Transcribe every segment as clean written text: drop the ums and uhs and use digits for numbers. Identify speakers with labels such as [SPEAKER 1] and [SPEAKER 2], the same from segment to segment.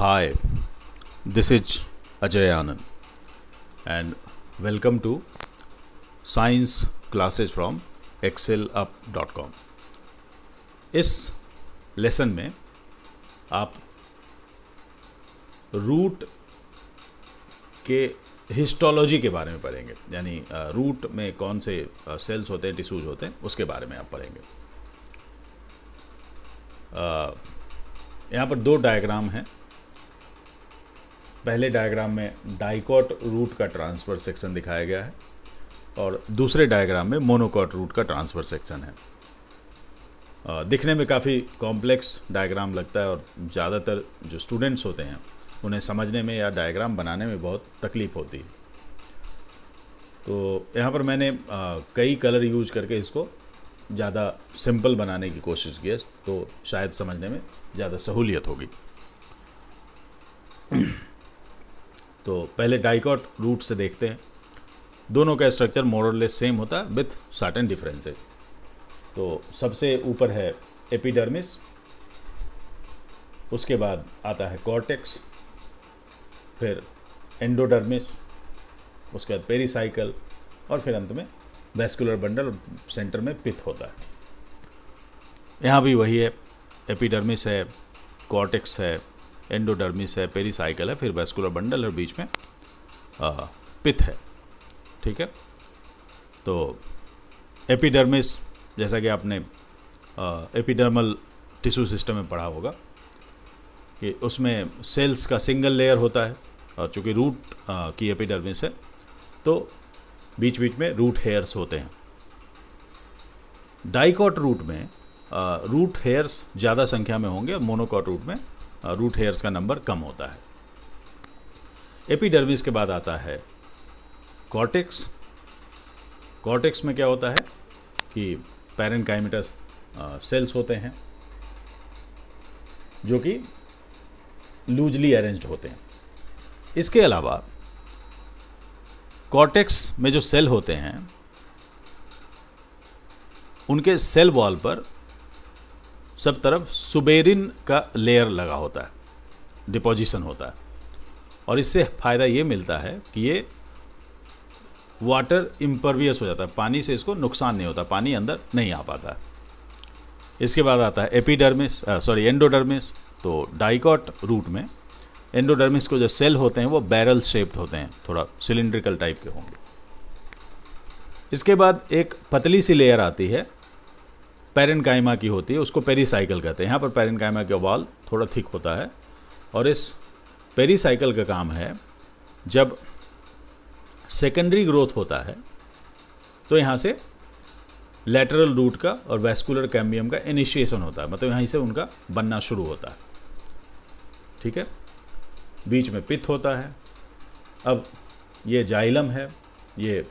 [SPEAKER 1] Hi, this is Ajay Anand and welcome to Science Classes from excelup.com। इस lesson में आप root के histology के बारे में पढ़ेंगे, यानी रूट में कौन से सेल्स होते हैं, टिश्यूज होते हैं, उसके बारे में आप पढ़ेंगे। यहाँ पर दो डायग्राम हैं। पहले डायग्राम में डाइकॉट रूट का ट्रांसफर सेक्शन दिखाया गया है और दूसरे डायग्राम में मोनोकॉट रूट का ट्रांसफर सेक्शन है। दिखने में काफ़ी कॉम्प्लेक्स डायग्राम लगता है और ज़्यादातर जो स्टूडेंट्स होते हैं उन्हें समझने में या डायग्राम बनाने में बहुत तकलीफ़ होती है। तो यहाँ पर मैंने कई कलर यूज करके इसको ज़्यादा सिंपल बनाने की कोशिश की है, तो शायद समझने में ज़्यादा सहूलियत होगी। तो पहले डाइकॉट रूट से देखते हैं। दोनों का स्ट्रक्चर मोर और लेस सेम होता है विथ सर्टेन डिफरेंसेस। तो सबसे ऊपर है एपिडर्मिस, उसके बाद आता है कॉर्टेक्स, फिर एंडोडर्मिस, उसके बाद पेरिसाइकल और फिर अंत में वैस्कुलर बंडल और सेंटर में पिथ होता है। यहाँ भी वही है, एपिडर्मिस है, कॉर्टेक्स है, एंडोडर्मिस है, पेरिसाइकल है, फिर वैस्कुलर बंडल और बीच में पिथ है। ठीक है, तो एपिडर्मिस जैसा कि आपने एपिडर्मल टिश्यू सिस्टम में पढ़ा होगा कि उसमें सेल्स का सिंगल लेयर होता है और चूँकि रूट की एपिडर्मिस है तो बीच बीच में रूट हेयर्स होते हैं। डाइकॉट रूट में रूट हेयर्स ज़्यादा संख्या में होंगे और मोनोकॉट रूट में रूट हेयर्स का नंबर कम होता है। एपिडर्मिस के बाद आता है कॉर्टेक्स। कॉर्टेक्स में क्या होता है कि पैरेन्काइमेटस सेल्स होते हैं जो कि लूजली अरेंज्ड होते हैं। इसके अलावा कॉर्टेक्स में जो सेल होते हैं उनके सेल वॉल पर सब तरफ सुबेरिन का लेयर लगा होता है, डिपोजिशन होता है, और इससे फ़ायदा ये मिलता है कि ये वाटर इम्परवियस हो जाता है, पानी से इसको नुकसान नहीं होता, पानी अंदर नहीं आ पाता है। इसके बाद आता है एंडोडर्मिस। तो डाइकॉट रूट में एंडोडर्मिस को जो सेल होते हैं वो बैरल शेप्ड होते हैं, थोड़ा सिलिंड्रिकल टाइप के होंगे। इसके बाद एक पतली सी लेयर आती है, पैरेन्काइमा की होती है, उसको पेरिसाइकल कहते हैं। यहाँ पर पैरेन्काइमा का वॉल थोड़ा थिक होता है और इस पेरिसाइकल का काम है जब सेकेंडरी ग्रोथ होता है तो यहाँ से लैटरल रूट का और वैस्कुलर कैम्बियम का इनिशिएशन होता है, मतलब यहीं से उनका बनना शुरू होता है। ठीक है, बीच में पिथ होता है। अब ये जाइलम है, ये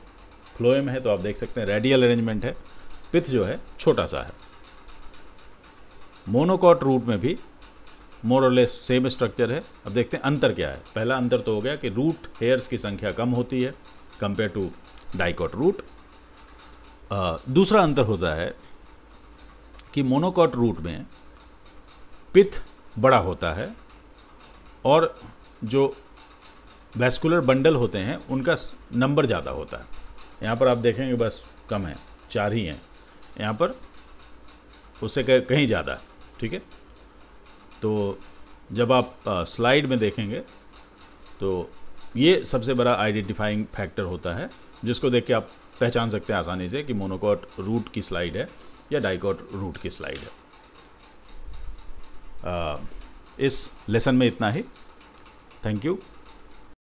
[SPEAKER 1] फ्लोएम है, तो आप देख सकते हैं रेडियल अरेंजमेंट है। पिथ जो है छोटा सा है। मोनोकॉट रूट में भी मोर और लेस सेम स्ट्रक्चर है। अब देखते हैं अंतर क्या है। पहला अंतर तो हो गया कि रूट हेयर्स की संख्या कम होती है कंपेयर टू डाइकॉट रूट। दूसरा अंतर होता है कि मोनोकॉट रूट में पिथ बड़ा होता है और जो वैस्कुलर बंडल होते हैं उनका नंबर ज़्यादा होता है। यहाँ पर आप देखेंगे बस कम है, 4 ही हैं, यहाँ पर उससे कहीं ज़्यादा है। ठीक है, तो जब आप स्लाइड में देखेंगे तो ये सबसे बड़ा आइडेंटिफाइंग फैक्टर होता है जिसको देख के आप पहचान सकते हैं आसानी से कि मोनोकॉट रूट की स्लाइड है या डाइकॉट रूट की स्लाइड है। इस लेसन में इतना ही। Thank you.